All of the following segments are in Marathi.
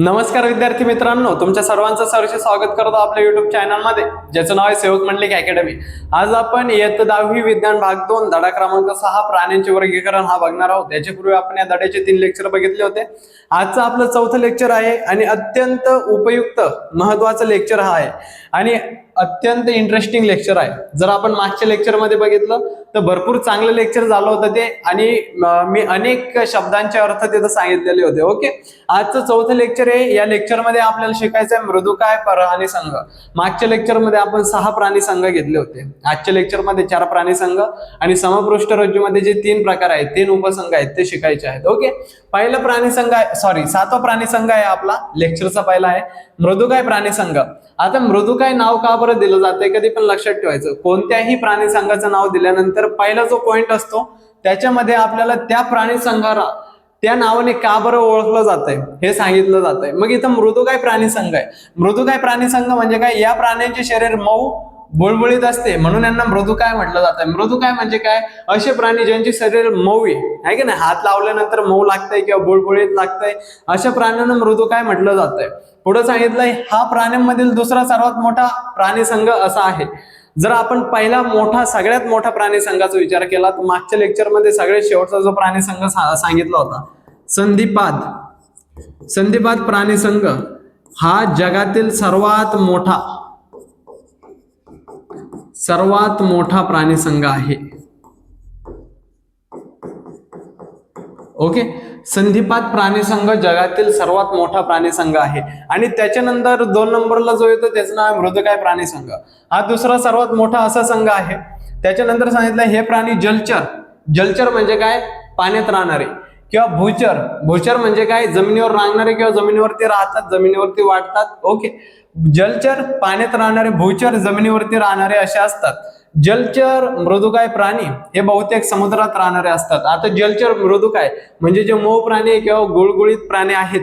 नमस्कार विद्यार्थी मित्रांनो, तुमच्या सर्वांचं सहर्ष स्वागत करतो आपल्या युट्यूब चॅनलमध्ये, ज्याचं नाव आहे सेवक मंडलिक अकॅडमी। आज आपण इयत्ता 10वी विज्ञान भाग 2 धडा क्रमांक 6 प्राण्यांचे वर्गीकरण हा बघणार आहोत। याच्यापूर्वी आपण या धड्याचे 3 लेक्चर बघितले होते। आजचं आपलं चौथं लेक्चर आहे आणि अत्यंत उपयुक्त महत्त्वाचं लेक्चर हा आहे आणि अत्यंत इंटरेस्टिंग लेक्चर आहे। जर आपण मागच्या लेक्चर मध्ये बघितलं तर भरपूर चांगलं लेक्चर झालं होतं ते आणि मी अनेक शब्दांचे अर्थ तिथं सांगितलेले होते। ओके, आजचं चौथं लेक्चर आहे। या लेक्चर मध्ये आपल्याला शिकायचं आहे मृदुकाय प्राणी संघ। मागच्या लेक्चर मध्ये आपण 6 प्राणी संघ घेतले होते। आजच्या लेक्चर मध्ये 4 प्राणी संघ आणि समपृष्ठ रज्जूमध्ये जे 3 प्रकार आहेत, 3 उपसंघ आहेत ते शिकायचे आहेत। ओके, पहिला प्राणी संघ आहे, सॉरी 7वा प्राणी संघ आहे आपला लेक्चरचा पहिला आहे मृदुकाय प्राणी संघ। आता मृदुकाय नाव का बरं दिलं जाते कधी पण लक्षात ठेवायचं, कोणत्याही प्राणी संघाचं नाव दिल्यानंतर पहिला जो पॉइंट असतो त्याच्यामध्ये आपल्याला त्या प्राणी संघाला त्या नावाने का बरं ओळखलं जातंय हे सांगितलं जातंय। मग इथं मृदुकाय प्राणी संघ आहे। मृदुकाय प्राणी संघ म्हणजे काय, या प्राण्यांचे शरीर मऊ बुळबुळीत असते म्हणून यांना मृदुकाय म्हटलं जातं। मृदुकाय म्हणजे काय, असे प्राणी ज्यांचे शरीर मऊ आहे की नाही, हात लावल्यानंतर मऊ लागतंय किंवा बुळबुळीत लागतंय, अशा प्राण्यांना मृदुकाय म्हटलं जातंय। पुढे सांगितलंय हा प्राण्यांमधील दुसरा सर्वात मोठा प्राणी संघ असा आहे। जर आपण पहिला मोठा सगळ्यात मोठा प्राणी संघाचा विचार केला तर मागच्या लेक्चर मध्ये सगळ्यात शेवटचा जो प्राणी संघ सांगितला होता संधिपाद प्राणी संघ हा जगातील सर्वात मोठा प्राणी संघ आहे। ओके, संधिपाद प्राणी संघ जगातील सर्वात मोठा प्राणी संघ आहे आणि त्याच्यानंतर 2 नंबरला जो येतो त्याचं नाव मृदुकाय प्राणी संघ। हा दुसरा सर्वात मोठा असा संघ आहे। त्याच्यानंतर सांगितलं हे प्राणी जलचर म्हणजे काय, पाण्यात राहणारे, किंवा भूचर म्हणजे काय, जमिनीवर राहणारे किंवा जमिनीवरती राहतात, जमिनीवरती वाढतात। ओके, जलचर पाण्यात राहणारे, भूचर जमिनीवरती राहणारे असे असतात। जलचर मृदुकाय प्राणी हे बहुतेक समुद्रात राहणारे असतात। आता जलचर मृदुकाय म्हणजे जे मऊ प्राणी किंवा गुळगुळीत प्राणी आहेत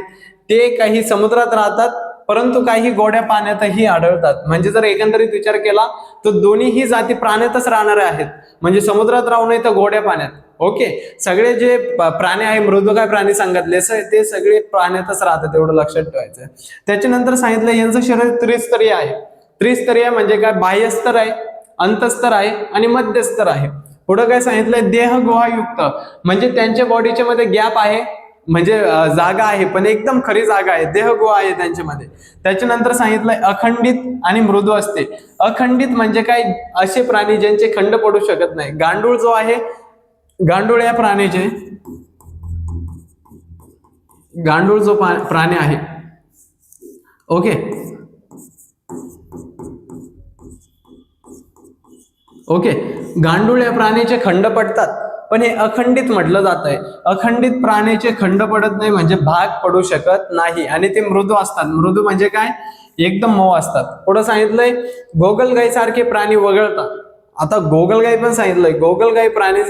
ते काही समुद्रात राहतात परंतु काही गोड्या पाण्यातही आढळतात। म्हणजे जर एकंदरीत विचार केला तर दोन्हीही जाती प्राण्यातच राहणारे आहेत, म्हणजे समुद्रात राहू नये तर गोड्या पाण्यात। ओके, सगळे जे प्राणी आहे मृदुकाय प्राणी संघातले ते सगळे पाण्यातच राहतात, एवढं लक्षात ठेवायचं। त्याच्यानंतर सांगितलं यांचं शरीर त्रिस्तरीय आहे। त्रिस्तरीय म्हणजे काय, बाह्यस्तर आहे, अंतस्तर आहे आणि मध्यस्तर आहे। पुढे काय सांगितलंय, देह गुहायुक्त म्हणजे त्यांच्या बॉडीच्या मध्ये गॅप आहे, म्हणजे जागा आहे पण एकदम खरी जागा आहे, देह गुहा आहे त्यांच्यामध्ये। त्याच्यानंतर सांगितलंय अखंडित आणि मृदू असते। अखंडित म्हणजे काय, असे प्राणी ज्यांचे खंड पडू शकत नाही। गांडूळ जो आहे, गांडूळ या प्राण्याचे, गांडूळ जो प्राणी आहे, ओके ओके, गांडूळ या प्राण्याचे खंड पडतात पण हे अखंडित म्हटलं जात आहे। अखंडित प्राण्याचे खंड पडत नाही म्हणजे भाग पडू शकत नाही आणि ते मृदू असतात। मृदू म्हणजे काय, एकदम मऊ असतात। पुढे सांगितलंय गोगलगाई सारखे प्राणी वगळतात। आता गोगलगाई पण सांगितलंय, गोगलगाई प्राणी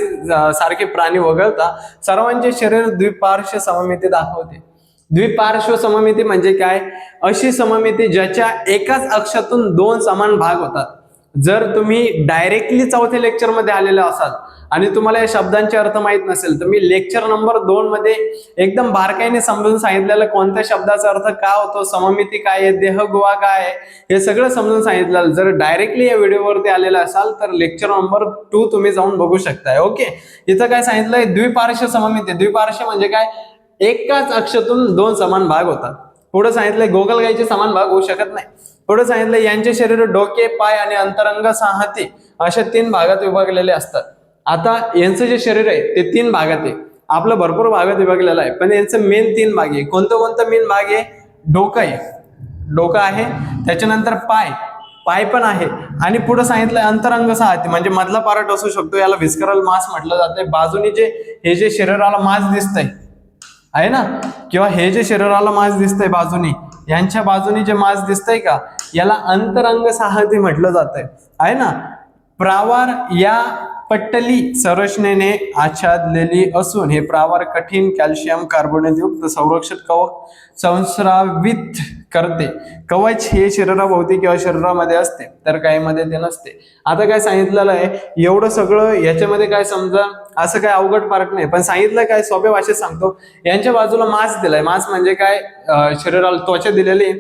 सारखे प्राणी वगळता सर्वांचे शरीर द्विपार्श्व सममिती दाखवते। द्विपार्श्व सममिती म्हणजे काय, अशी सममिती ज्याच्या एकाच अक्षातून 2 समान भाग होतात। जर तुम्ही डायरेक्टली चौथ्या लेक्चर मध्ये आलेले असाल आणि तुम्हाला या शब्दांचे अर्थ माहित नसेल तर मी लेक्चर नंबर 2 मध्ये एकदम बारकाईने समजून सांगितलेलं कोणत्या शब्दाचा अर्थ काय होतो, सममिती काय आहे, देहगुहा काय आहे, हे सगळं समजून सांगितलेलं। जर डायरेक्टली या व्हिडिओवरती आलेला असाल तर लेक्चर नंबर 2 तुम्ही जाऊन बघू शकताय। ओके, इथं काय सांगितलंय, द्विपार्श्व सममिती। द्विपार्श्व म्हणजे काय, एकाच अक्षातून 2 समान भाग होतात। पुढे सांगितलंय गोगलगाईचे समान भाग होऊ शकत नाही। पुढे सांगितलं यांचे शरीर डोके, पाय आणि अंतरंग सांहती अशा 3 भागात विभागलेले असतात। आता यांचं जे शरीर आहे ते 3 भागात आहे, आपलं भरपूर भागात विभागलेलं आहे पण यांचं मेन 3 भाग आहे। कोणतं मेन भाग आहे, डोकं आहे, त्याच्यानंतर पाय पण आहे आणि पुढे सांगितलं अंतरंग सांहती म्हणजे मधला पार्ट असू शकतो, याला व्हिस्करल मास म्हटलं जाते। बाजूनी हे जे शरीराला मास दिसतंय आहे ना, किंवा हे जे शरीराला मास दिसतंय बाजूनी, यांच्या बाजूनी जे मास दिसतंय का, याला अंतरंग सांहती म्हटलं जातंय आहे ना। प्रावार या पट्टली संरचनेने आच्छादलेली असून हे प्रावार कठीण कॅल्शियम कार्बोनेट युक्त संरक्षक कवच संस्रावित करते। कवच हे शरीराभोवती किंवा शरीरामध्ये असते तर काही मध्ये ते नसते। आता काय सांगितलेलं आहे, एवढं सगळं याच्यामध्ये काय समजा असं काय अवघड फरक नाही, पण सांगितलं काय सोप्या भाषेत सांगतो. यांच्या बाजूला मांस दिलाय. मांस म्हणजे काय, शरीराला त्वचा दिलेली.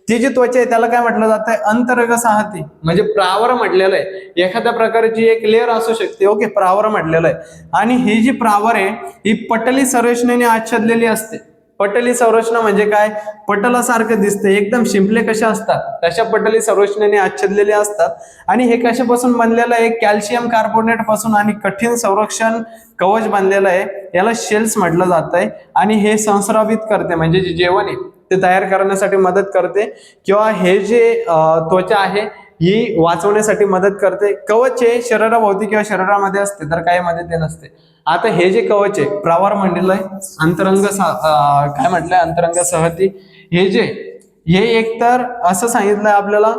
ती जी त्वचा आहे त्याला काय म्हटलं जातं, अंतरंग साहती म्हणजे प्रावर म्हटलेलं आहे. एखाद्या प्रकारची एक लेअर असू शकते, ओके, प्रावर म्हटलेलं आहे. आणि ही जी प्रावर आहे ही पटली संरचनेने आच्छादलेली असते. पटली संरचना म्हणजे काय, पटलासारखं दिसते, एकदम शिंपले कशा असतात तशा पटली संरचनेने आच्छादलेले असतात. आणि हे कशापासून बनलेलं आहे, कॅल्शियम कार्बोनेट पासून आणि कठीण संरक्षण कवच बनलेलं आहे. याला शेल्स म्हटलं जात आहे. आणि हे संस्रावित करते म्हणजे जे जेवण आहे ते तयार करण्यासाठी मदत करते, किंवा हे जे त्वचा आहे ही वाचवण्यासाठी मदत करते. कवच हे शरीराभोवती किंवा शरीरामध्ये असते, तर काही मध्ये ते नसते. आता हे जे कवच आहे, प्रावार म्हणलेलं आहे, अंतरंग काय म्हटलंय, अंतरंग सहती. हे एकतर असं सांगितलंय आपल्याला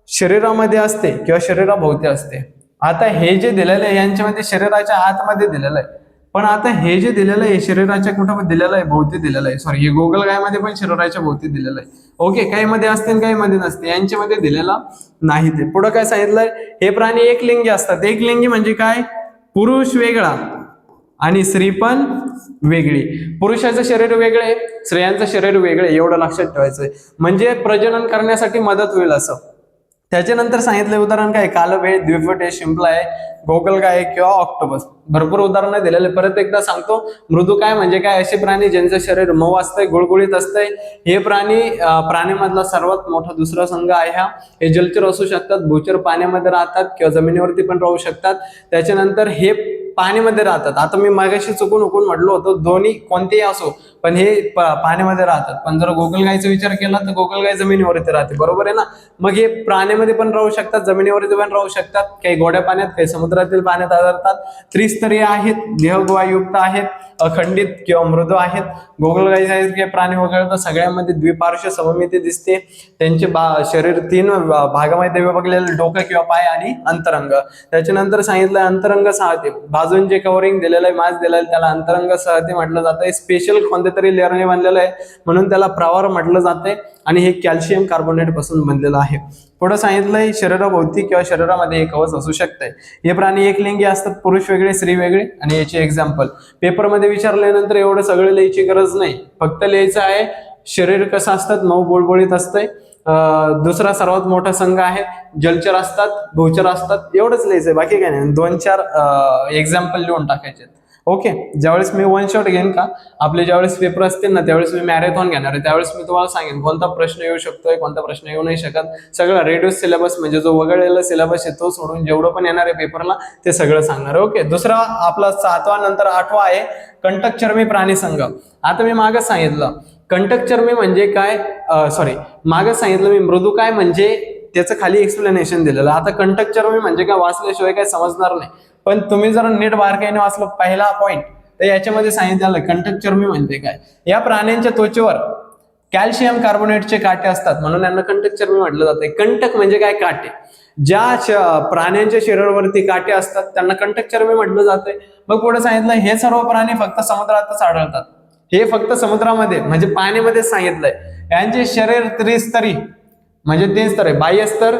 शरीरामध्ये असते किंवा शरीराभोवती असते. आता हे जे दिलेलं आहे यांच्यामध्ये शरीराच्या आतमध्ये दिलेलं आहे, पण आता हे जे दिलेलं आहे शरीराच्या कुठं दिलेलं आहे, भोवती दिलेलं आहे. सॉरी, हे गोगल गायमध्ये पण शरीराच्या भोवती दिलेलं आहे. ओके, काही मध्ये असते आणि काही मध्ये नसते, यांच्यामध्ये दिलेला नाही. ते पुढे काय सांगितलंय, हे प्राणी एकलिंगी असतात. एकलिंगी म्हणजे काय, पुरुष वेगळा आणि स्त्री पण वेगळी. पुरुषाचं शरीर वेगळे, स्त्रियांचं शरीर वेगळे, एवढं लक्षात ठेवायचंय. म्हणजे प्रजनन करण्यासाठी मदत होईल असं. त्याच्यानंतर सांगितलं उदाहरण काय, कालवेळ, द्विपटे, शिंपला आहे, गोगलगाय किंवा ऑक्टोपस. भरपूर उदाहरणं दिलेले. परत एकदा सांगतो, मृदुकाय म्हणजे काय, असे प्राणी ज्यांचं शरीर मऊ असतंय, गुळगुळीत असतंय. हे प्राणीमधला सर्वात मोठा दुसरा संघ आहे हा. हे जलचर असू शकतात, भूचर पाण्यामध्ये राहतात किंवा जमिनीवरती पण राहू शकतात. त्याच्यानंतर हे पाण्यामध्ये राहतात. आता मी मागाशी चुकून म्हटलो होतो दोन्ही कोणतेही असो, पण हे पाण्यामध्ये राहतात. पण जर गोगलगायचा विचार केला तर गोगलगाय जमिनीवरती राहते, बरोबर आहे ना. मग हे प्राण्यामध्ये पण राहू शकतात, जमिनीवरती पण राहू शकतात, काही गोड्या पाण्यात, काही समुद्रातील पाण्यात आढळतात. त्रिस्तरीय आहेत, देहगुहायुक्त आहेत, अखंडित किंवा मृदू आहेत. गोगलगायसारखे प्राणी वगळता सगळ्यांमध्ये द्विपार्श्व सममिती दिसते. त्यांचे शरीर 3 भागामध्ये विभागलेले, डोकं किंवा पाय आणि अंतरंग. त्याच्यानंतर सांगितलं अंतरंग साहते, बाजून जे कव्हरिंग दिलेलं आहे, मास दिलेलं आहे, त्याला अंतरंग साहते म्हटलं जातं. स्पेशल कोणत्या तरी लेअरने बनलेलं आहे म्हणून त्याला प्रावार म्हटलं जाते. आणि हे कॅल्शियम कार्बोनेट पासून बनलेलं आहे. पुढे सांगितलंय शरीराभोवती किंवा शरीरामध्ये एक कवच असू शकते. हे प्राणी एकलिंगी असतात, पुरुष वेगळे स्त्री वेगळे. आणि याचे एक्झाम्पल पेपरमध्ये विचारल्यानंतर एवढं सगळं लिहायची गरज नाही, फक्त लिहायचं आहे शरीर कसं असतात, मऊ बोळबोळीत असतंय. दुसरा सर्वात मोठा संघ आहे, जलचर असतात, भूचर असतात, एवढंच लिहायचंय, बाकी काय नाही. 2-4 एक्झाम्पल लिहून टाकायचे. ओके, ज्यावेळेस मी वन शॉट घेईन का, आपले ज्यावेळेस पेपर असतील ना त्यावेळेस मी मॅरेथॉन घेणार आहे, त्यावेळेस मी तुम्हाला सांगेन कोणता प्रश्न येऊ शकतोय, कोणता प्रश्न येऊ नाही शकत. सगळं रेड्यूस सिलेबस म्हणजे जो वगळलेला सिलेबस आहे तो सोडून जेवढं पण येणार आहे पेपरला ते सगळं सांगणार. ओके, दुसरा आपला 7वा नंतर 8वा आहे कंटकचर्मी प्राणी संघ. आता मी मागच सांगितलं कंटकचर्मी म्हणजे काय, मागच सांगितलं मी मृदुकाय म्हणजे त्याचं खाली एक्सप्लेनेशन दिलेलं. आता कंटकचर्मी म्हणजे काय वाचल्याशिवाय काय समजणार नाही, पण तुम्ही जर नीट बारकाईने वाचलं पहिला पॉइंट तर याच्यामध्ये सांगितलं कंटकचर्मी म्हणजे काय. या प्राण्यांच्या त्वचेवर कॅल्शियम कार्बोनेटचे काटे असतात म्हणून यांना कंटकचर्मी म्हटलं जाते. कंटक म्हणजे काय, काटे. ज्या प्राण्यांच्या शरीरावरती काटे असतात त्यांना कंटकचर्मी म्हटलं जाते. मग पुढे सांगितलं हे सर्व प्राणी फक्त समुद्रातच आढळतात. हे फक्त समुद्रामध्ये म्हणजे पाण्यामध्ये सांगितलंय. यांचे शरीर त्रिस्तरी म्हणजे 3 स्तर आहे, बाह्यस्तर,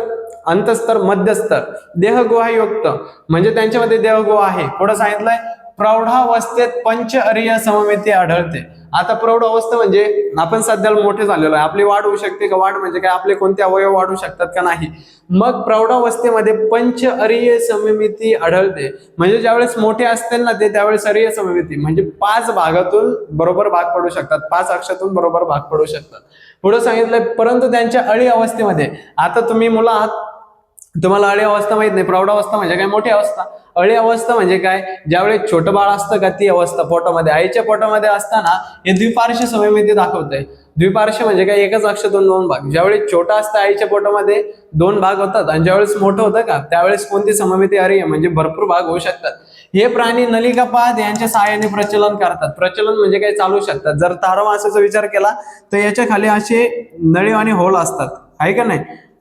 अंतस्तर, मध्यस्तर. देहगुहायुक्त म्हणजे त्यांच्यामध्ये देहगुहा आहे. पुढे सांगितलंय प्रौढावस्थेत पंच अरिय सममिती आढळते. आता प्रौढ अवस्था म्हणजे आपण सध्याला मोठे झालेलो आहे, आपली वाढ होऊ शकते का, वाढ म्हणजे काय, आपले कोणते अवयव वाढू शकतात का, नाही. मग प्रौढावस्थेमध्ये पंच अरिय सममिती आढळते म्हणजे ज्यावेळेस मोठे असतील ना ते त्यावेळेस अरिय सममिती म्हणजे 5 भागातून बरोबर भाग पडू शकतात, 5 अक्षातून बरोबर भाग पडू शकतात. पुढे सांगितलंय परंतु त्यांच्या अळी अवस्थेमध्ये, आता तुम्ही मुलं आहात, तुम्हाला अळी अवस्था माहित नाही, प्रौढ अवस्था म्हणजे काय, मोठी अवस्था. अळी अवस्था म्हणजे काय, ज्यावेळेस छोटं बाळ असतं का ती अवस्था, पोटामध्ये आईच्या पोटामध्ये असताना हे द्विपार्श्व सममिती दाखवतंय. द्विपार्श्व म्हणजे काय, एकाच अक्षातून 2 भाग. ज्यावेळेस छोटा असतं आईच्या पोटामध्ये 2 भाग होतात आणि ज्यावेळेस मोठं होतं का त्यावेळेस कोणती सममिती अरिय म्हणजे भरपूर भाग होऊ शकतात. हे प्राणी नलिकापाद यांच्या सहाय्याने प्रचलन करतात. प्रचलन म्हणजे काय, चालू शकतात. जर तारमासाचा विचार केला तर याच्या खाली असे नळीवाणी होल असतात, आहे का नाही.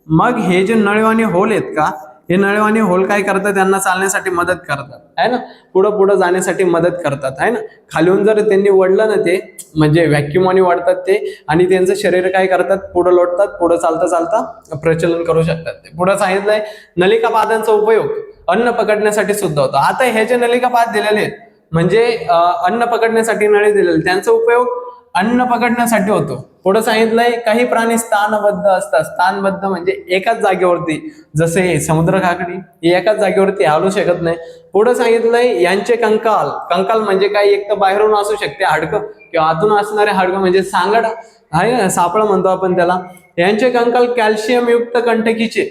मग हे जे नळीवाणी होल आहेत का, हे नळीवाणी होल काय करतात, त्यांना चालण्यासाठी मदत करतात, आहे ना, पुढं जाण्यासाठी मदत करतात, आहे ना. खालून जर त्यांनी वळलं ना ते म्हणजे व्हॅक्युमने वाढतात ते, आणि त्यांचं शरीर काय करतात, पुढे लोटतात, पुढे चालता चालता प्रचलन करू शकतात ते. पुढे सांगितलंय नलिकापादांचा उपयोग अन्न पकडण्यासाठी सुद्धा होतो. आता हे जे नलिकापाद दिलेले आहेत म्हणजे अन्न पकडण्यासाठी नळी दिलेले, त्यांचा उपयोग अन्न पकडण्यासाठी होतो. पुढे सांगितलंय काही प्राणी स्थानबद्ध असतात. स्थानबद्ध म्हणजे एकाच जागेवरती, जसे समुद्र काकडी ही एकाच जागेवरती हलू शकत नाही. पुढे सांगितलंय यांचे कंकाल. कंकाल म्हणजे काय, एक तर बाहेरून असू शकते हाडकं किंवा आतून असणारे हाडकं म्हणजे सांगड आहे, सापळा म्हणतो आपण त्याला. यांचे कंकाल कॅल्शियम युक्त कंटकीचे.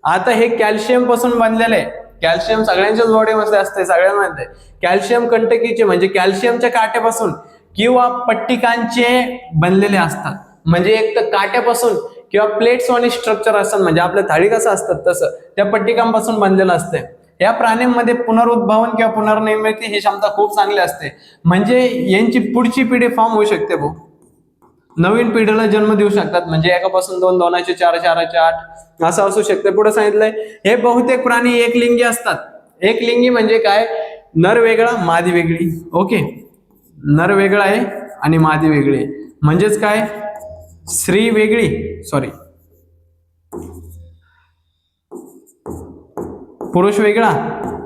आता हे कॅल्शियम पासून बनलेले आहे. कॅल्शियम सगळ्यांच्याच बॉडीमध्ये असते, सगळ्यांमध्ये. कॅल्शियम कंटकीचे म्हणजे कॅल्शियमच्या काट्यापासून किंवा पट्टिकांचे बनलेले असतात. म्हणजे एक तर काट्यापासून किंवा प्लेट्स आणि स्ट्रक्चर असतात, म्हणजे आपल्या थाळी कसं असतात तसं त्या पट्टिकांपासून बनलेलं असते. या प्राण्यांमध्ये पुनरुद्भावन किंवा पुनर्निर्मिती ही क्षमता खूप चांगली असते. म्हणजे यांची पुढची पिढी फॉर्म होऊ शकते भाऊ, नवीन पिढीला जन्म देऊ शकतात. म्हणजे एकापासून 2, 2चे 4, 4चे 8 असं असू शकते. पुढे सांगितलंय हे बहुतेक प्राणी एकलिंगी असतात. एकलिंगी म्हणजे काय, नर वेगळा मादी वेगळी. ओके, नर वेगळा आहे आणि मादी वेगळी आहे. म्हणजेच काय, स्त्री वेगळी, सॉरी पुरुष वेगळा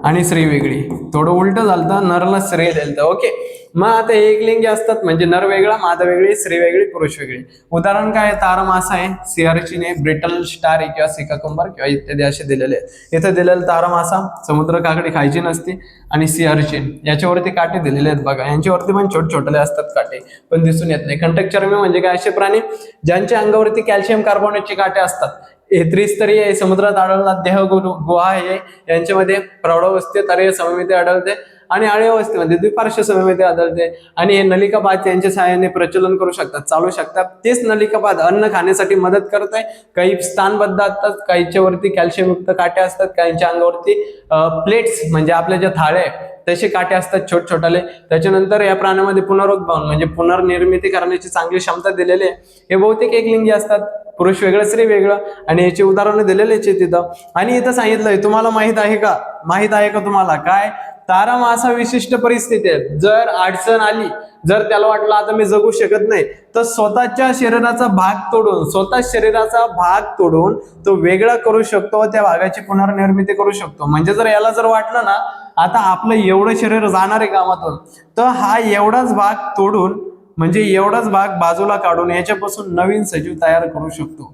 आणि स्त्री वेगळी. थोडं उलट झालं, नरला स्त्री दिलं. ओके, मग आता एकलिंगी असतात म्हणजे नर वेगळा, मादा वेगळी, स्त्री वेगळी, पुरुष वेगळी. उदाहरण काय, तारा मासा आहे, सी अर्चिन आहे, ब्रिटल स्टार आहे किंवा सिकाकुंबर किंवा इत्यादी असे दिलेले आहेत. इथे दिलेलं तारा मासा, समुद्र काकडी खायची नसते, आणि सी अर्चिन याच्यावरती काटे दिलेले आहेत बघा. यांच्यावरती पण छोटे छोटे असतात काटे, पण दिसून येत नाही. कंटक चर्मी म्हणजे काय, असे प्राणी ज्यांच्या अंगावरती कॅल्शियम कार्बोनेटचे काटे असतात. हे त्रिस्तरीय आहे, समुद्रात आढळतात. देह गुहा आहे, यांच्यामध्ये प्रौढावस्थेत तरीय सममिती आढळते आणि आळी अवस्थेमध्ये द्विपार्श्व सममिती आढळते. आणि हे नलिकापाद यांच्या सहाय्याने प्रचलन करू शकतात, चालू शकतात. तेच नलिकापाद अन्न खाण्यासाठी मदत करत आहे. काही स्थानबद्ध असतात, काहीच्या वरती कॅल्शियम युक्त काटे असतात, काहींच्या अंगावरती प्लेट्स म्हणजे आपल्या ज्या थाळ्या आहे तसे काटे असतात छोट छोटाले. त्याच्यानंतर या प्राण्यामध्ये पुनरुद्भावन म्हणजे पुनर्निर्मिती करण्याची चांगली क्षमता दिलेली आहे. हे बहुतेक एकलिंगी असतात, पुरुष वेगळं स्त्री वेगळं, आणि याची उदाहरणं दिलेलीच आहे तिथं. आणि इथं सांगितलंय, तुम्हाला माहित आहे का तुम्हाला काय, तारा मासा विशिष्ट परिस्थिती आहे. जर अडचण आली, जर त्याला वाटलं आता मी जगू शकत नाही, तर स्वतःच्या शरीराचा भाग तोडून तो वेगळा करू शकतो, त्या भागाची पुनर्निर्मिती करू शकतो. म्हणजे जर याला जर वाटलं ना आता आपलं एवढं शरीर जाणार आहे कामातून, तर हा एवढाच भाग तोडून म्हणजे एवढाच भाग बाजूला काढून याच्यापासून नवीन सजीव तयार करू शकतो.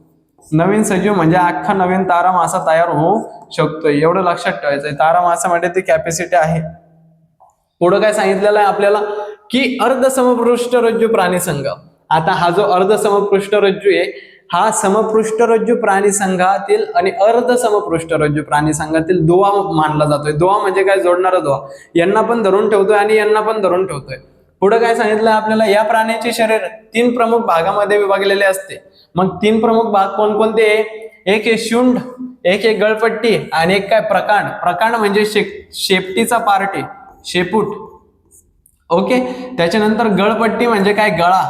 नवीन सजीव म्हणजे अख्खा नवीन तारा मासा तयार होऊ शकतो. एवढं लक्षात ठेवायचंय, तारा मासामध्ये ती कॅपॅसिटी आहे. पुढं काय सांगितलेलं आहे आपल्याला की अर्धसमपृष्ठरज्जू प्राणी संघ. आता हा जो अर्धसमपृष्ठरज्जू आहे हा समपृष्ठरज्जू प्राणी संघातील आणि अर्धसमपृष्ठरज्जू प्राणी संघातील दुवा मानला जातोय. दुवा म्हणजे काय, जोडणारा दुवा. यांना पण धरून ठेवतोय आणि यांना पण धरून ठेवतोय. पुढे काय सांगितलं आपल्याला, या प्राण्याचे शरीर 3 प्रमुख भागामध्ये विभागलेले असते. मग 3 प्रमुख भाग कोणकोणते, एक आहे शुंड, एक आहे गळपट्टी आणि एक काय प्रकांड. प्रकांड म्हणजे शेपटीचा पार्ट आहे, शेपूट. ओके, त्याच्यानंतर गळपट्टी म्हणजे काय, गळा.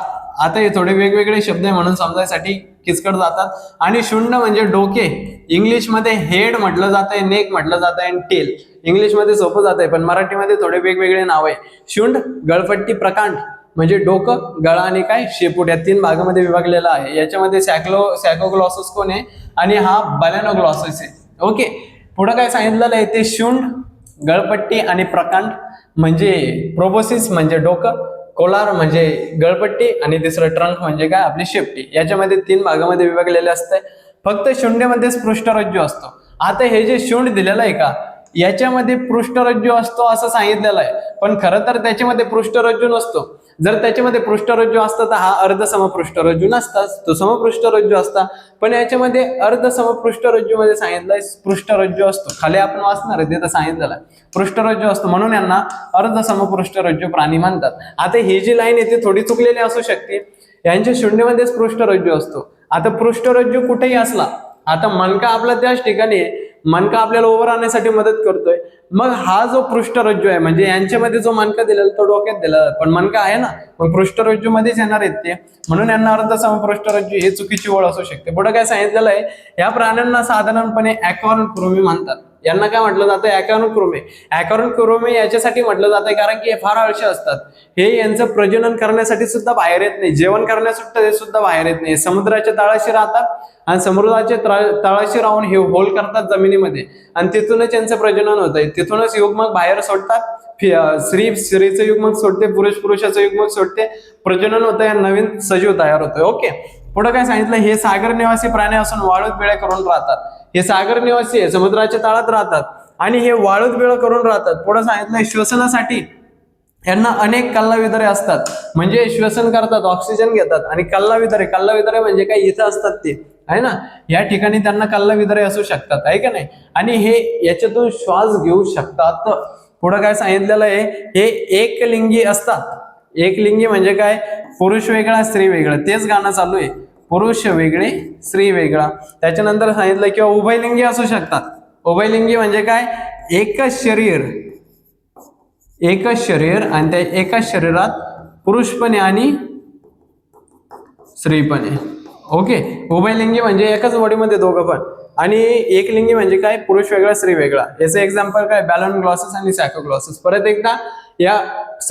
आता हे थोडे वेगवेगळे शब्द आहे म्हणून समजायसाठी किचकट जातात. आणि शुंड म्हणजे डोके, इंग्लिशमध्ये हेड म्हटलं जातंय, नेक म्हटलं जातंय आणि टेल. इंग्लिशमध्ये सोपं जातंय पण मराठीमध्ये थोडे वेगवेगळे नाव आहे. शुंड, गळपट्टी, प्रकांड म्हणजे डोकं, गळा आणि काय, शेपूट या 3 भागामध्ये विभागलेला आहे. याच्यामध्ये सॅकोग्लॉसस कोण आहे आणि हा बॅलेनोग्लॉसस आहे. ओके, पुढे काय सांगितलेलं आहे, ते शुंड, गळपट्टी आणि प्रकांड म्हणजे प्रोबोसिस म्हणजे डोकं, कोलार म्हणजे गळपट्टी आणि तिसरं ट्रंक म्हणजे काय, आपली शेपटी. याच्यामध्ये 3 भागामध्ये विभागलेले असते. फक्त शुंडेमध्येच पृष्ठरज्जू असतो. आता हे जे शुंड दिलेलं आहे का, याच्यामध्ये पृष्ठरज्जू असतो असं सांगितलेलं आहे, पण खरं तर त्याच्यामध्ये पृष्ठरज्जू नसतो. जर त्याच्यामध्ये पृष्ठरज्जू असतं तर हा अर्धसमपृष्ठरज्जू नसताच, तो समपृष्ठरज्जू असता. पण याच्यामध्ये अर्धसमपृष्ठरज्जू मध्ये सांगितलंय पृष्ठरज्जू असतो. खाली आपण वाचणार आहे तिथं सांगितलेलं आहे पृष्ठरज्जू असतो, म्हणून यांना अर्धसमपृष्ठरज्जू प्राणी म्हणतात. आता ही जी लाईन आहे ती थोडी चुकलेली असू शकते. यांच्या शुंडीमध्येच पृष्ठरज्जू असतो. आता पृष्ठरज्जू कुठेही असला, आता मणका आपला त्याच ठिकाणी आहे, मणका आपल्याला उभं राहण्यासाठी मदत करतोय. मग हा जो पृष्ठरज्जू आहे म्हणजे यांच्यामध्ये जो मणका दिलेला तो डोक्यात दिला, पण मणका आहे ना, मग पृष्ठरज्जू मध्येच येणार आहेत ते, म्हणून यांना अर्धसमपृष्ठरज्जू हे चुकीची ओळ असू शकते. पुढे काय सांगितलेलं आहे, या प्राण्यांना साधारणपणे ॲक्वान कृमी म्हणतात. यांना काय म्हटलं जातं? ॲकॅनोक्रोमे. ॲकॅनोक्रोमे याच्यासाठी म्हटलं जातं कारण की हे फार आळशी असतात. हे यांचं प्रजनन करण्यासाठी सुद्धा बाहेर येत नाही, जेवण करण्यासाठी सुद्धा बाहेर येत नाही. समुद्राच्या तळाशी राहतात आणि समुद्राच्या तळाशी राहून हे होल करतात जमिनीमध्ये आणि तिथूनच यांचं प्रजनन होत आहे. तिथूनच युग्मक बाहेर सोडतात. स्त्रीचं युग्मक सोडते, पुरुषाचं युग्मक सोडते, प्रजनन होतं आणि नवीन सजीव तयार होतोय. ओके, पुढे काय सांगितलं? हे सागर निवासी प्राणी असून वाळूत बिळे करून राहतात. हे सागर निवासी आहे, समुद्राच्या तळात राहतात आणि हे वाळूत बिळ करून राहतात. पुढे सांगितलं श्वसनासाठी यांना अनेक कल्लाविदरे असतात, म्हणजे श्वसन करतात, ऑक्सिजन घेतात. आणि कल्लाविदरे म्हणजे काय? इथं असतात ते, आहे ना, या ठिकाणी त्यांना कल्लाविदरे असू शकतात, आहे का नाही? आणि हे याच्यातून श्वास घेऊ शकतात. पुढे काय सांगितलेलं आहे? हे एकलिंगी असतात. एकलिंगी म्हणजे काय? पुरुष वेगळा स्त्री वेगळा. तेच गाणं चालू आहे, पुरुष वेगळे स्त्री वेगळा. त्याच्यानंतर सांगितलं किंवा उभयलिंगी असू शकतात. उभयलिंगी म्हणजे काय? एकच शरीर आणि त्या एकाच शरीरात पुरुष पण आहे आणि स्त्री पण आहे. ओके, उभयलिंगी म्हणजे एकाच बॉडीमध्ये दोघं पण. आणि एकलिंगी म्हणजे काय? पुरुष वेगळा स्त्री वेगळा. याचं एक्झाम्पल काय? बॅलन ग्लॉसेस आणि सॅकोग्लॉसेस. परत एकदा, या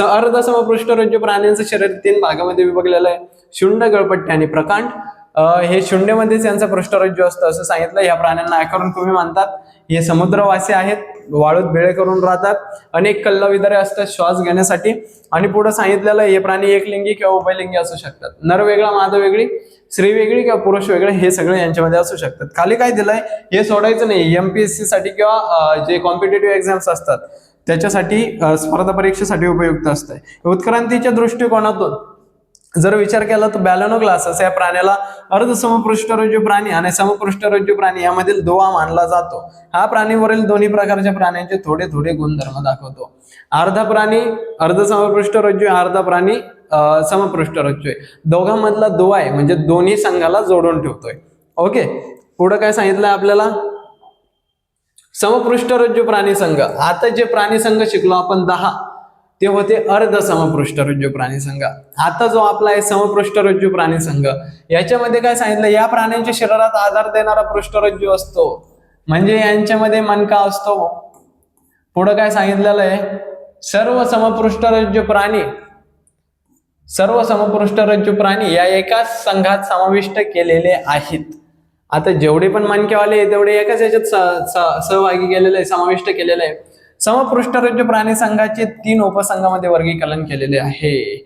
अर्धसमपृष्ठरज्जू प्राण्यांचं शरीर 3 भागामध्ये विभागलेलं आहे: शुंड, गळपट्टी आणि प्रकांड. हे शुंडेमध्येच यांचा पृष्ठरज्जू असतं असं सांगितलं. या प्राण्यांना ॲकॅनोक्रोमे म्हणतात. हे समुद्रवासी आहेत, वाळूत बिळे करून राहतात, अनेक कल्लाविदरे असतात श्वास घेण्यासाठी. आणि पुढे सांगितलेलं हे प्राणी एकलिंगी किंवा उभयलिंगी असू शकतात. नर वेगळा, मादा वेगळी, स्त्री वेगळी किंवा पुरुष वेगळे, हे सगळे यांच्यामध्ये असू शकतात. खाली काय दिलंय हे सोडायचं नाही. MPSC साठी किंवा जे कॉम्पिटेटिव्ह एक्झाम्स असतात त्याच्यासाठी, स्पर्धा परीक्षेसाठी उपयुक्त असतं. उत्क्रांतीच्या दृष्टिकोनातून जर विचार केला तर बॅलनोग्लासस या प्राण्याला अर्धसमपृष्ठरज्जू प्राणी आणि समपृष्ठरज्जू प्राणी यामधील दुवा मानला जातो. हा प्राणीवरील दोन्ही प्रकारच्या प्राण्यांचे थोडे थोडे गुणधर्म दाखवतो. अर्धा प्राणी अर्धसमपृष्ठरज्जू, अर्धा प्राणी समपृष्ठरज्जू आहे. दोघांमधला दुवा आहे, म्हणजे दोन्ही संघाला जोडून ठेवतोय. ओके, पुढे काय सांगितलंय आपल्याला? समपृष्ठरज्जू प्राणी संघ. आता जे प्राणी संघ शिकलो आपण 10, ते होते अर्ध समपृष्ठरज्जू प्राणी संघ. आता जो आपला आहे समपृष्ठरज्जू प्राणी संघ, याच्यामध्ये काय सांगितलं? या प्राण्यांच्या शरीरात आधार देणारा पृष्ठरज्जू असतो, म्हणजे यांच्यामध्ये मणका असतो. पुढे काय सांगितलेलं आहे? सर्व समपृष्ठरज्जू प्राणी या एकाच संघात समाविष्ट केलेले आहेत. आता जेवढे पण मणकेवाले आहे तेवढे एकाच याच्यात सहभागी केलेले आहे, समाविष्ट केलेले आहे. समपृष्ठरज्जू प्राणी संघाचे 3 उपसंघामध्ये वर्गीकरण केलेले आहे.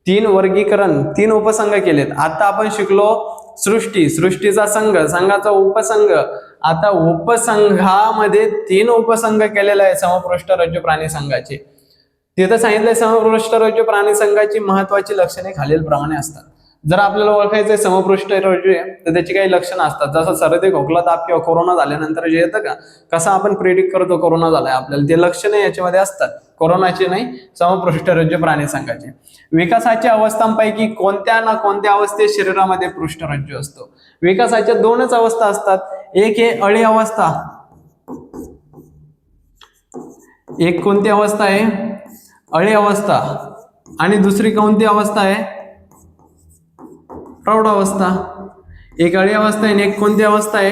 3 उपसंघ केलेत. आता आपण शिकलो सृष्टीचा संघ, संघाचा उपसंघ. आता उपसंघामध्ये 3 उपसंघ केलेले आहे समपृष्ठरज्जू प्राणी संघाचे. तिथं सांगितलंय समपृष्ठरज्जू प्राणी संघाची महत्वाची लक्षणे खालीलप्रमाणे असतात. जर आपल्याला ओळखायचंय समपृष्ठरज्जू आहे तर त्याची काही लक्षणं असतात. जसं सर्दी, खोकला, ताप किंवा कोरोना झाल्यानंतर जे येतं का, कसं आपण प्रेडिक्ट करतो कोरोना झालाय आपल्याला, ते लक्षणे याच्यामध्ये असतात. कोरोनाची नाही, समपृष्ठरज्जू प्राणी संघाचे. विकासाच्या अवस्थांपैकी कोणत्या ना कोणत्या अवस्थेत शरीरामध्ये पृष्ठरज्जू असतो. विकासाच्या 2च अवस्था असतात. एक आहे अळी अवस्था. एक कोणती अवस्था आहे? अळी अवस्था. आणि दुसरी कोणती अवस्था आहे? प्रौढावस्था. एक अळी अवस्था आहे, एक कोणती अवस्था आहे?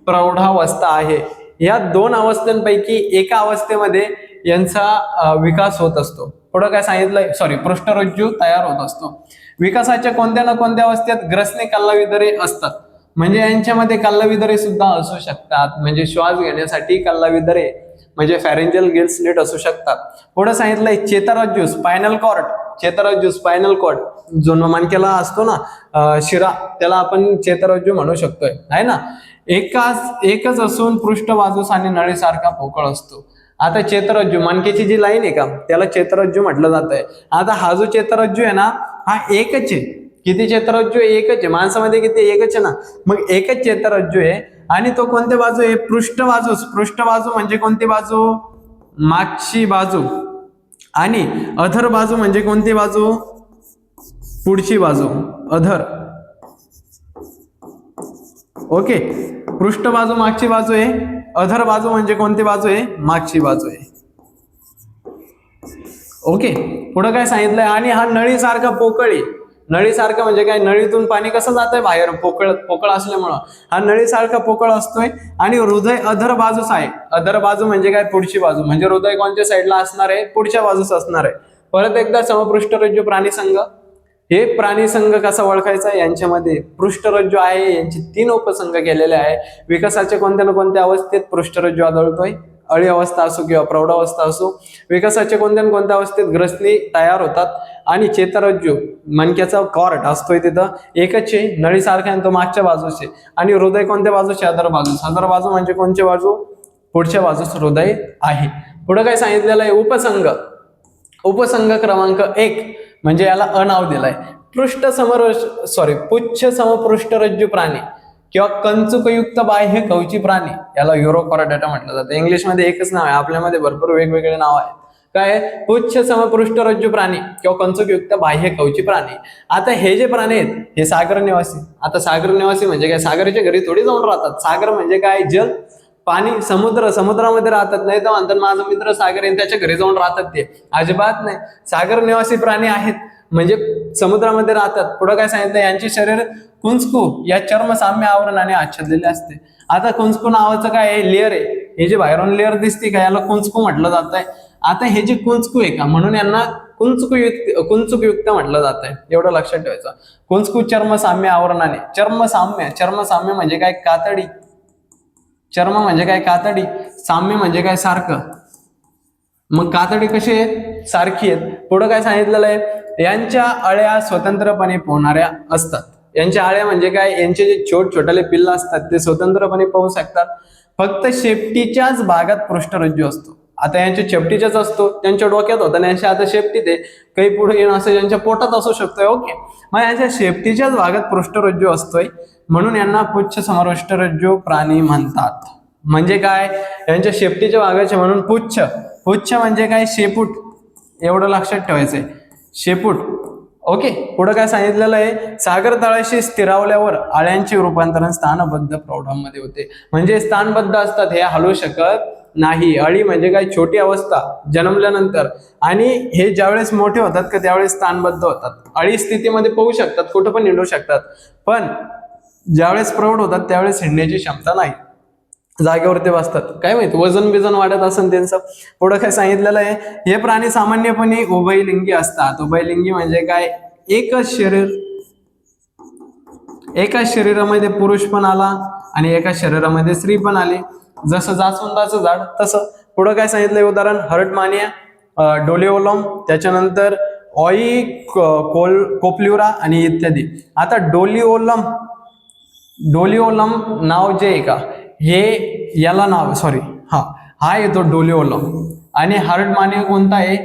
प्रौढावस्था आहे. या 2 अवस्थांपैकी एका अवस्थेमध्ये यांचा विकास होत असतो. पुढे काय सांगितलंय? पृष्ठरज्जू तयार होत असतो. विकासाच्या कोणत्या ना कोणत्या अवस्थेत ग्रसने कल्लाविदरे असतात, म्हणजे यांच्यामध्ये कल्लाविदरे सुद्धा असू शकतात. म्हणजे श्वास घेण्यासाठी कल्लाविदरे, म्हणजे फॅरेंजियल गिल स्लिट असू शकतात. पुढे सांगितलंय चेतारज्जू, स्पायनल कॉर्ड, जो मणक्याला असतो ना शिरा, त्याला आपण चेतारज्जू म्हणू शकतोय, आहे ना. एकच असून पृष्ठबाजूस आणि नळीसारखा पोकळ असतो. आता चेतारज्जू, मणक्याची जी लाईन आहे का, त्याला चेतारज्जू म्हटलं जात आहे. आता हा जो चेतारज्जू आहे ना, हा एकच आहे. किती चेतारज्जू? एकच आहे. माणसामध्ये किती? एकच आहे ना. मग एकच चेतारज्जू आहे आणि तो कोणत्या बाजू आहे? पृष्ठबाजू म्हणजे कोणती बाजू? मागची बाजू. आणि अधर बाजू म्हणजे कोणती बाजू? पुढची बाजू, अधर. ओके, पृष्ठबाजू मागची बाजू आहे, अधर बाजू म्हणजे कोणती बाजू आहे? मागची बाजू आहे. ओके, पुढे काय सांगितलंय? आणि हा नळीसारखा पोकळी, नळीसारखं म्हणजे काय, नळीतून पाणी कसं जात आहे बाहेर, पोकळ असल्यामुळं हा नळीसारखा पोकळ असतोय. आणि हृदय अधर बाजूस आहे. अधर बाजू म्हणजे काय, पुढची बाजू, म्हणजे हृदय कोणत्या साईडला असणार आहे, पुढच्या बाजूस असणार आहे. परत एकदा समपृष्ठरज्जू प्राणी संघ. हे प्राणी संघ कसा ओळखायचा, यांच्यामध्ये पृष्ठरज्जू आहे, यांची 3 उपसंघ केलेले आहे. विकासाच्या कोणत्या ना कोणत्या अवस्थेत पृष्ठरज्जू आढळतोय, अळी अवस्था असो किंवा प्रौढावस्था असो. विकासाच्या कोणत्या ना कोणत्या अवस्थेत ग्रसनी तयार होतात. आणि चेतारज्जू मणक्याचा कॉर्ड असतोय तिथं एकच आहे, नळीसारखा आहे, तो मागच्या बाजूचे. आणि हृदय कोणत्या बाजूचे, अधर बाजूस. अधर बाजू म्हणजे कोणची बाजू, पुढच्या बाजूस हृदय आहे. पुढे काय सांगितलेलं आहे, उपसंघ. उपसंघ क्रमांक 1 म्हणजे याला अनाव दिलाय, पुच्छ समपृष्ठरज्जू प्राणी किंवा कंचुकयुक्त बाह्य कवची प्राणी, याला युरोकॉर्डेटा म्हटलं जातं. इंग्लिशमध्ये एकच नाव आहे, आपल्यामध्ये भरपूर वेगवेगळे नाव आहेत. काय, पुच्छ समपृष्ठरज्जू प्राणी किंवा कंचुकयुक्त बाह्य कवची प्राणी. आता हे जे प्राणी आहेत हे सागर निवासी. आता सागर निवासी म्हणजे काय, सागराच्या घरी थोडी जाऊन राहतात. सागर म्हणजे काय, जल, पाणी, समुद्र, समुद्रामध्ये राहतात. नाही तर म्हणतात माझा मित्र सागर आहे त्याच्या घरी जाऊन राहतात, ते अजिबात नाही. सागर निवासी प्राणी आहेत म्हणजे समुद्रामध्ये राहतात. पुढे काय सांगितलं, यांचे शरीर कुंचकू या चर्म साम्य आवरणाने आच्छादलेले असते. आता कुंचकू नावाचं काय आहे, लेअर आहे. हे जे बाहेरून लेअर दिसते का, याला कुंचकू म्हटलं जात आहे. आता हे जे कुंचकू आहे का, म्हणून यांना कुंचकयुक्त म्हटलं जात आहे, एवढं लक्षात ठेवायचं. कुंचकू चर्म साम्य आवरणाने. चर्मसाम्य म्हणजे काय, कातडी. चर्म म्हणजे काय, कातडी. साम्य म्हणजे काय, सारखं. मग कातडी कशी आहेत, सारखी आहेत. पुढे काय सांगितलेलं आहे, यांच्या अळ्या स्वतंत्रपणे पोहणाऱ्या असतात. यांच्या अळ्या म्हणजे काय, यांचे जे छोटे पिल्ल असतात ते स्वतंत्रपणे पोहू शकतात. फक्त शेपटीच्याच भागात पृष्ठरज्जू असतो. आता यांच्या शेपटीच्याच असतो, त्यांच्या डोक्यात होता ना, यांच्या आता शेपटीत आहे, काही पुढे येणं असं यांच्या पोटात असू शकतोय. ओके, मग यांच्या शेपटीच्याच भागात पृष्ठरज्जू असतोय, म्हणून यांना पुच्छ समपृष्ठरज्जू प्राणी म्हणतात. म्हणजे काय, यांच्या शेपटीच्या भागाचे म्हणून पुच्छ. पुच्छ म्हणजे काय, शेपूट, एवढं लक्षात ठेवायचंय, शेपूट. ओके, पुढे काय सांगितलेलं आहे, सागर तळाशी स्थिरावल्यावर अळ्यांचे रूपांतरण स्थानबद्ध प्रौढांमध्ये होते. म्हणजे स्थानबद्ध असतात, हे हलू शकत नाही. अळी म्हणजे काय, छोटी अवस्था जन्मल्यानंतर, आणि हे ज्यावेळेस मोठे होतात का त्यावेळेस स्थानबद्ध होतात. अळी स्थितीमध्ये पोहू शकतात, कुठं पण हिंडू शकतात, पण ज्यावेळेस प्रौढ होतात त्यावेळेस हिंडण्याची क्षमता नाही, जागेवरती बसतात. काय माहिती, वजन बिजन वाढत असेल त्यांचं. पुढे काय सांगितलेलं आहे, हे प्राणी सामान्यपणे उभयलिंगी असतात. उभयलिंगी म्हणजे काय, एकाच शरीरामध्ये पुरुष पण आला आणि एका शरीरामध्ये स्त्री पण आली, जसं जास्वंदाचं झाड तसं. पुढे काय सांगितलंय उदाहरण, हर्टमानिया, डोलिओलम, त्याच्यानंतर ऑई कोप्ल्युरा आणि इत्यादी. आता डोलिओलम नाव जे आहे का, हे याला नाव हा येतो डोलिओलम. आणि हर्टमानिया कोणता आहे,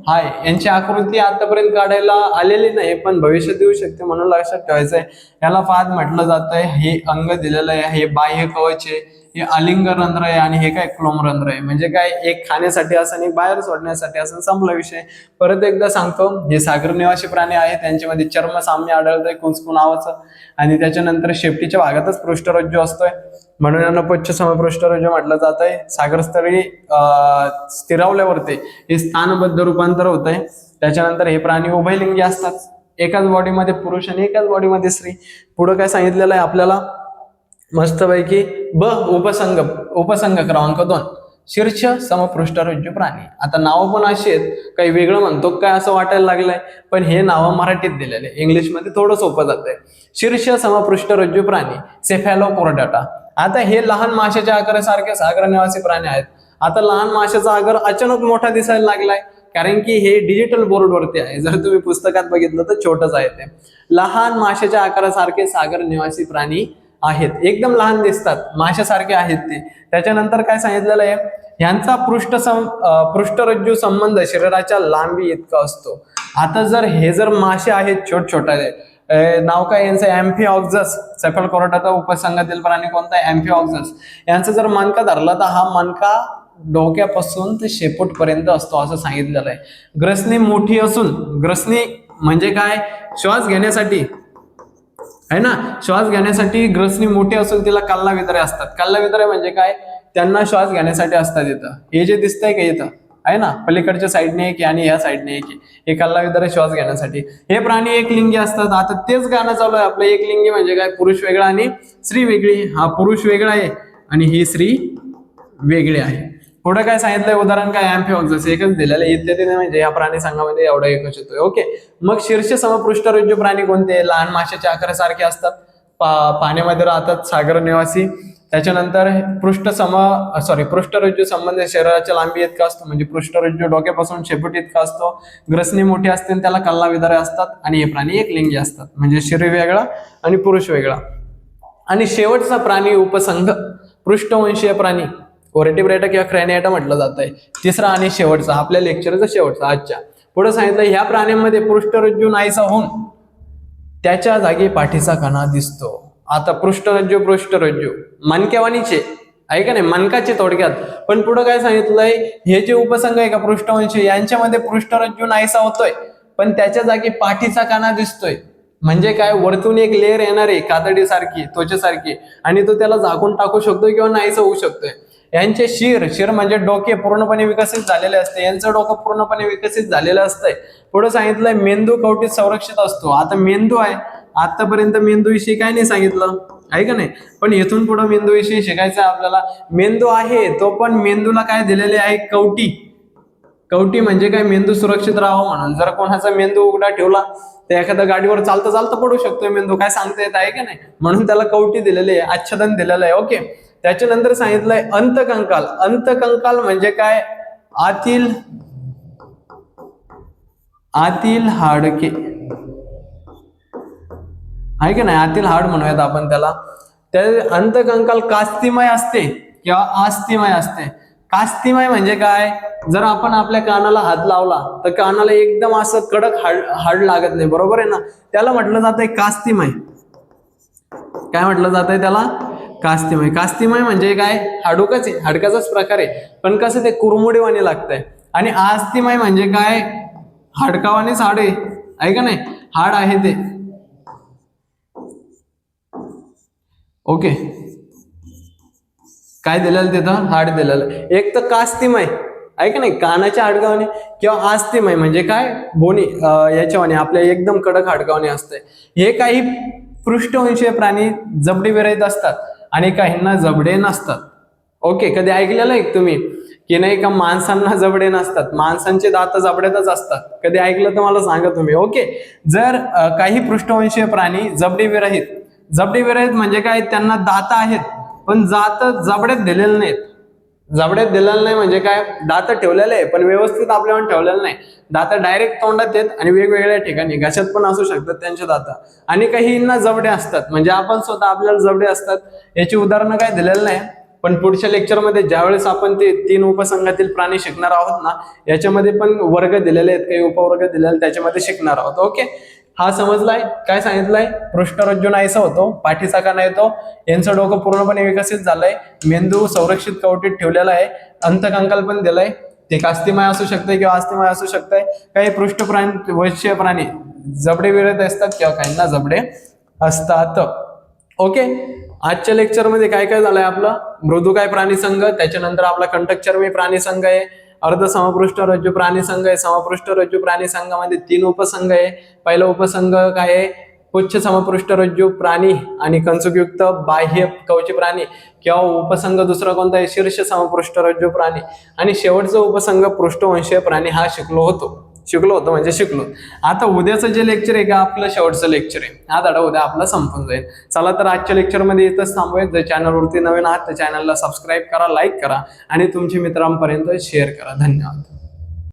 हाय. यांची आकृती आतापर्यंत काढायला आलेली नाही, पण भविष्यात येऊ शकते, म्हणून लक्षात ठेवायचंय. याला फाद म्हटलं जात आहे. हे अंग दिलेलं आहे, हे बाह्य कवच आहे, हे अलिंग रंध्र आहे, आणि हे काय, क्लोम रंध्र आहे. म्हणजे काय, एक खाण्यासाठी असं आणि बाहेर सोडण्यासाठी असं, संपला विषय. परत एकदा सांगतो, हे सागर निवासी प्राणी आहेत, त्यांच्यामध्ये चर्म साम्य आढळतंय, कुंचकू नावाचं. आणि त्याच्यानंतर शेपटीच्या भागातच पृष्ठरज्जू असतोय, म्हणून यांना पुच्छ समपृष्ठरज्जू म्हटलं जात आहे. सागरस्थळी स्थिरावल्यावरती हे स्थानबद्ध रूपांतर होत आहे. त्याच्यानंतर हे प्राणी उभयलिंगी असतात, एकाच बॉडीमध्ये पुरुष आणि एकाच बॉडीमध्ये स्त्री. पुढे काय सांगितलेलं आहे आपल्याला, मस्तपैकी उपसंघ क्रमांक 2 शीर्ष समपृष्ठरज्जू प्राणी. आता नावं पण अशी आहेत, काही वेगळं म्हणतो काय असं वाटायला लागलंय, पण हे नावं मराठीत दिलेले, इंग्लिशमध्ये थोडं सोपं जातंय. शीर्ष समपृष्ठरज्जू प्राणी, सेफॅलोकोर्डाटा. आता हे लहान माशाच्या आकारासारखे सागर निवासी प्राणी आहेत. आता लहान माशाचा आकार अचानक मोठा दिसायला लागलाय, कारण की हे डिजिटल बोर्डवरती आहे. जर तुम्ही पुस्तकात बघितलं तर छोटंच आहे ते. लहान माशाच्या आकारासारखे सागर निवासी प्राणी आहेत, एकदम लहान दिसतात, माशासारखे आहेत ते. त्याच्यानंतर काय सांगितलेलं आहे, ह्यांचा पृष्ठरज्जू संबंध शरीराच्या लांबी इतका असतो. आता जर मासे आहेत छोटे, नाव काय यांचं, अँफिऑक्झस. सेफॅलोकोर्डाटा उपसंघातील प्राणी कोणता आहे, अँफिऑक्झस. यांचा जर मणका धरला तर हा मणका डोक्यापासून ते शेपूट पर्यंत असतो, असं सांगितलेलं आहे. ग्रसनी मोठी असून, ग्रसनी म्हणजे काय, श्वास घेण्यासाठी आहे ना, श्वास घेण्यासाठी ग्रसनी मोठी असून तिला कल्लावितरे असतात. कल्लावितरे म्हणजे काय, त्यांना श्वास घेण्यासाठी असतात इथं. हे जे दिसतंय का इथं, आहे ना, पलीकडच्या साईडने एक आणि ह्या साईडने एक हे कल्लाविदारे श्वास घेण्यासाठी. हे प्राणी एकलिंगी असतात. आता तेच गाणं चालू आहे आपलं. एकलिंगी म्हणजे काय, पुरुष वेगळा आणि स्त्री वेगळी. हा पुरुष वेगळा आहे आणि ही स्त्री वेगळी आहे. पुढे काय सांगितलंय उदाहरण काय, अँफिऑक्झस एकच दिलेलं आहे. इत्यादी म्हणजे या प्राणी संघामध्ये एवढा एकच येतोय. ओके, मग शीर्ष समपृष्ठरज्जू प्राणी कोणते, लहान माशाच्या आकारासारखे असतात, पाण्यामध्ये राहतात, सागर निवासी. त्याच्यानंतर पृष्ठरज्जू संबंध शरीराच्या लांबी इतका असतो, म्हणजे पृष्ठरज्जू डोक्यापासून शेपूट इतका असतो. ग्रसनी मोठी असते आणि त्याला कल्लाविदारे असतात आणि हे प्राणी एकलिंगी असतात, म्हणजे शरीर वेगळा आणि पुरुष वेगळा. आणि शेवटचा प्राणी उपसंघ पृष्ठवंशीय प्राणी, व्हर्टिब्रेटा किंवा क्रॅनिएटा म्हटलं जात आहे. तिसरा आणि शेवटचा आपल्या लेक्चरचा शेवटचा आजच्या. पुढे सांगितलं ह्या प्राण्यांमध्ये पृष्ठरज्जू नाहीसा होऊन त्याच्या जागी पाठीचा कणा दिसतो. आता पृष्ठरज्जू मनकेवानीचे आहे का नाही, मनकाचे थोडक्यात. पण पुढे काय सांगितलंय, हे जे उपसंघ आहे का पृष्ठवंशी, यांच्यामध्ये पृष्ठरज्जू नाहीसा होतोय पण त्याच्या जागी पाठीचा कणा दिसतोय. म्हणजे काय, वरतून एक लेअर येणार आहे कातडीसारखी, त्वचेसारखी, आणि तो त्याला झाकून टाकू शकतोय किंवा नाहीसा होऊ शकतोय. यांचे शिर म्हणजे डोके पूर्णपणे विकसित झालेले असते. यांचं डोकं पूर्णपणे विकसित झालेलं असतंय. पुढे सांगितलंय मेंदू कवटीत संरक्षित असतो. आता मेंदू आहे, आतापर्यंत मेंदूविषयी काय नाही सांगितलं आहे का नाही, पण इथून पुढे मेंदूविषयी शिकायचं आहे आपल्याला. मेंदू आहे तो, पण मेंदूला काय दिलेले आहे, कवटी. कवटी म्हणजे काय, मेंदू सुरक्षित राहावं म्हणून. जर कोणाचा मेंदू उघडा ठेवला तर एखाद्या गाडीवर चालता चालता पडू शकतोय मेंदू, काय सांगता येत आहे का नाही, म्हणून त्याला कवटी दिलेली आहे, आच्छादन दिलेलं आहे. ओके, त्याच्यानंतर सांगितलंय अंतकंकाल. अंतकंकाल म्हणजे काय, आतील हाडके आहे का नाही, आतील हाड म्हणूयात आपण त्याला. त्या अंतकंकाल कास्तिमय असते किंवा आस्तिमय असते. कास्तिमय म्हणजे काय, जर आपण आपल्या कानाला हात लावला तर कानाला एकदम असं कडक हाड लागत नाही, बरोबर आहे ना, त्याला म्हटलं जातंय कास्तिमय. काय म्हटलं जातंय त्याला, कास्तिमय. कास्तिमय म्हणजे काय, हाडूकच आहे, हाडकाचाच प्रकार आहे, पण कसं ते कुरमुडेवाणी लागतंय. आणि आस्तिमय म्हणजे काय, हाडकावानेच हाड आहे का नाही, हाड आहे ते. ओके, काय दिलेलं तिथं, हाड दिलेलं. एक तर कास्तिमय आहे का नाही, कानाच्या हाडकावाने, किंवा आस्तिमय म्हणजे काय, बोनी याच्यावाने आपल्या एकदम कडक हाडकावाने असते. हे काही पृष्ठवंशीय प्राणी जबडे विरहित असतात आणि काहींना जबडे नसतात. ओके, कधी ऐकलेलं आहे तुम्ही की नाही का, माणसांना जबडे नसतात, माणसांचे दात जबड्यातच असतात, कधी ऐकलं तर मला सांगा तुम्ही. ओके, जर काही पृष्ठवंशीय प्राणी जबडे विरहित म्हणजे काय, त्यांना दात आहेत पण दात जबड्यात दिलेले नाहीत. जबड्यात दिलेलं नाही म्हणजे काय, दात ठेवलेले आहे पण व्यवस्थित आपल्यावर ठेवलेलं नाही. दात डायरेक्ट तोंडात येत आणि वेगवेगळ्या ठिकाणी घशात पण असू शकतात त्यांचे दात. आणि काहींना जबडे असतात, म्हणजे आपण स्वतः आपल्याला जबडे असतात. याची उदाहरणं काय दिलेलं नाही, पण पुढच्या लेक्चरमध्ये ज्यावेळेस आपण ते 3 उपसंघातील प्राणी शिकणार आहोत ना, याच्यामध्ये पण वर्ग दिलेले आहेत, काही उपवर्ग दिलेले, त्याच्यामध्ये शिकणार आहोत. ओके, हा समजलाय. काय सांगितलंय, पृष्ठरज्जू नाहीसा होतो, पाठीचा कणा येतो, यांचं डोकं पूर्णपणे विकसित झालंय, मेंदू संरक्षित कवटीत ठेवलेला आहे, अंतकंकाल पण दिलंय, ते कास्तिमय असू शकते किंवा आस्तिमय असू शकते. काही पृष्ठवंशीय प्राणी जबडे विरहित असतात किंवा काहींना जबडे असतात. ओके, आजच्या लेक्चरमध्ये काय काय झालंय आपलं, मृदुकाय प्राणी संघ, त्याच्यानंतर आपला कंटकचर्मी प्राणी संघ आहे, अर्ध समपृष्ठरज्जू प्राणी संघ आहे. समपृष्ठरज्जू प्राणी संघामध्ये 3 उपसंघ आहे. पहिला उपसंघ काय आहे, पुच्छ समपृष्ठरज्जू प्राणी आणि कंचुकयुक्त बाह्य कवची प्राणी, किंवा उपसंघ दुसरा कोणता आहे, शीर्ष समपृष्ठरज्जू प्राणी. आणि शेवटचा उपसंघ पृष्ठवंशीय प्राणी हा शिकलो होतो. आता उद्याचं जे लेक्चर आहे का आपलं शेवटचं लेक्चर आहे, हा धडा उद्या आपला संपून जाईल. चला तर आजच्या लेक्चरमध्ये इथंच थांबूयात. जर चॅनलवरती नवीन आहात तर चॅनलला सबस्क्राईब करा, लाईक करा आणि तुमच्या मित्रांपर्यंत शेअर करा. धन्यवाद.